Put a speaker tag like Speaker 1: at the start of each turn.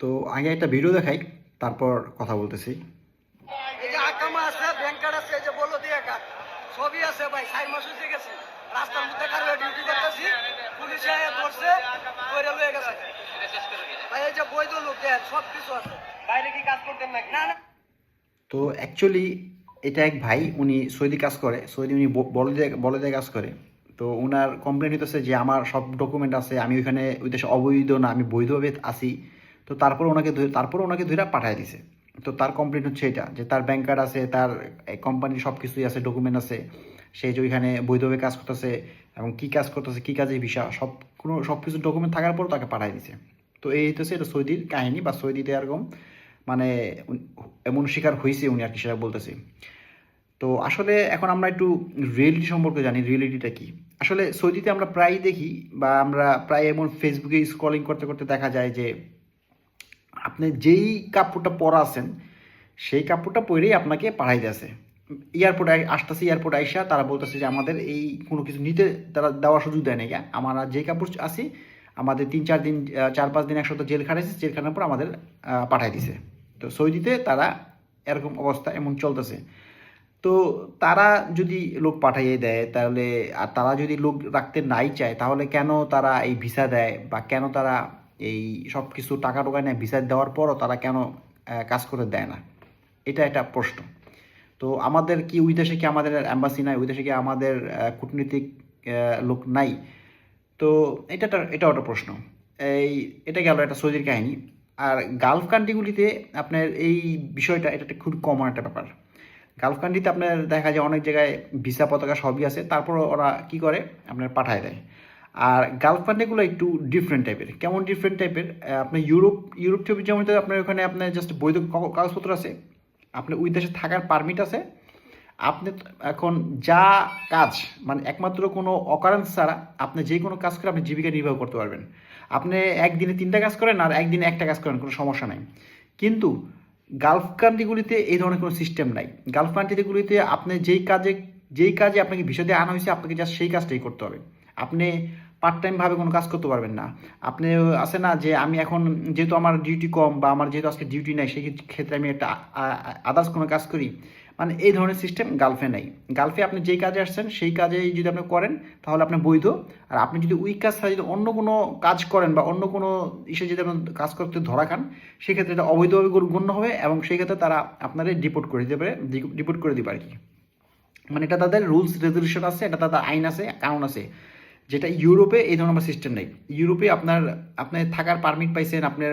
Speaker 1: তো আগে একটা ভিডিও দেখাই, তারপর কথা বলতেছি।
Speaker 2: এই যে আকামা আছে, ব্যাংক কার্ড আছে, এই যে বলো দিয়ে কার্ড সবই আছে ভাই। 4 মাস হয়ে গেছে রাস্তার মধ্যে কারো ডিউটি করতেছি, পুলিশে আয়া ধরছে, কইরা লয়ে গেছে ভাই। এই যে বৈধ লোক দেন, সব কিছু আছে। বাইরে কি কাজ করতেন নাকি? না না।
Speaker 1: তো অ্যাকচুয়ালি এটা এক ভাই, উনি সৌদি কাজ করে, সৌদি উনি বলদে কাজ করে। তো ওনার কমপ্লেন হইতেছে যে আমার সব ডকুমেন্ট আছে, আমি ওইখানে ওই দেশে অবৈধ না, আমি বৈধভাবে আছি। তো তারপর ওনাকে ধরে পাঠায় দিছে। তো তার কমপ্লেন হচ্ছে এটা যে তার ব্যাংক কার্ড আছে, তার কোম্পানির সব কিছুই আছে, ডকুমেন্ট আছে, সে যে ওইখানে বৈধভাবে কাজ করতেছে এবং কী কাজ করতেছে, কী কাজে ভিসা, সব কিছু ডকুমেন্ট থাকার পর তাকে পাঠায় দিছে। তো এই হচ্ছে এটা সৌদির কাহিনী, বা সৌদিতে এরকম মানে এমন শিকার হয়েছে উনি আর কি, সেটা বলতেছি। তো আসলে এখন আমরা একটু রিয়েলিটি সম্পর্কে জানি, রিয়েলিটিটা কি। আসলে সৌদিতে আমরা প্রায়ই দেখি, বা আমরা প্রায় এমন ফেসবুকে স্ক্রলিং করতে করতে দেখা যায় যে আপনি যেই কাপড়টা পরা আছেন সেই কাপড়টা পরেই আপনাকে পাঠাই দিয়েছে। এয়ারপোর্টে আসতেছে, এয়ারপোর্টে আইসা তারা বলতেছে যে আমাদের এই কোনো কিছু নিতে তারা দেওয়ার সুযোগ দেয় না। আমরা যে কাপড় আছি, আমাদের 3-4 দিন 4-5 দিন 1 সপ্তাহ জেল খাটাইছে, জেল খাটানোর পর আমাদের পাঠাই দিছে। তো সৌদিতে তারা এরকম অবস্থা এমন চলতেছে। তো তারা যদি লোক পাঠাইয়ে দেয় তাহলে, আর তারা যদি লোক রাখতে নাই চায়, তাহলে কেন তারা এই ভিসা দেয়, বা কেন তারা এই সব কিছু টাকা টোকা নেয় ভিসা দেওয়ার পরও তারা কেন কাজ করতে দেয় না? এটা একটা প্রশ্ন। তো আমাদের কি ওই দেশে কি আমাদের অ্যাম্বাসি নাই, ওই দেশে কি আমাদের কূটনীতিক লোক নাই? তো এটাও একটা প্রশ্ন। এই এটা গেল একটা সৌদির কাহিনী। আর গালফ কান্ট্রিগুলিতে আপনার এই বিষয়টা, এটা একটা খুব কমন একটা ব্যাপার। গালফ কান্ট্রিতে আপনার দেখা যায় অনেক জায়গায় ভিসা পতাকা সবই আছে, তারপর ওরা কি করে আপনার পাঠায় দেয়। আর গালফ কান্ট্রিগুলো একটু ডিফারেন্ট টাইপের। কেমন ডিফারেন্ট টাইপের? আপনার ইউরোপ থেকে যেমন আপনার ওখানে আপনার জাস্ট বৈধ কাগজপত্র আছে, আপনার ওই দেশে থাকার পারমিট আছে, আপনি এখন যা কাজ, মানে একমাত্র কোনো অকারেন্স ছাড়া আপনি যে কোনো কাজ করে আপনি জীবিকা নির্বাহ করতে পারবেন। আপনি একদিনে 3টা কাজ করেন আর একদিনে একটা কাজ করেন, কোনো সমস্যা নাই। কিন্তু গালফ কান্ট্রিগুলিতে এই ধরনের কোনো সিস্টেম নাই। গালফ কান্ট্রিগুলিতে আপনি যেই কাজে আপনাকে ভিসা দিয়ে আনা হয়েছে, আপনাকে জাস্ট সেই কাজটাই করতে হবে। আপনি পার্ট টাইমভাবে কোনো কাজ করতে পারবেন না। আপনি আছে না যে আমি এখন যেহেতু আমার ডিউটি কম, বা আমার যেহেতু আজকে ডিউটি নাই, সেই ক্ষেত্রে আমি একটা আদার্স কোনো কাজ করি, মানে এই ধরনের সিস্টেম গালফে নাই। গালফে আপনি যেই কাজে আসছেন সেই কাজেই যদি আপনি করেন তাহলে আপনি বৈধ। আর আপনি যদি ওই কাজ ছাড়া যদি অন্য কোনো কাজ করেন, বা অন্য কোনো ইসে যদি আপনি কাজ করতে ধরা খান, সেক্ষেত্রে এটা অবৈধভাবে গণ্য হবে, এবং সেই ক্ষেত্রে তারা আপনাদের ডিপোর্ট করে দিতে পারে, ডিপোর্ট করে দিবে আর কি। মানে এটা তাদের রুলস রেজুলেশন আছে, এটা তাদের আইন আছে, কানুন আছে। যেটা ইউরোপে এই ধরনের সিস্টেম নেই। ইউরোপে আপনার থাকার পারমিট পাইছেন, আপনার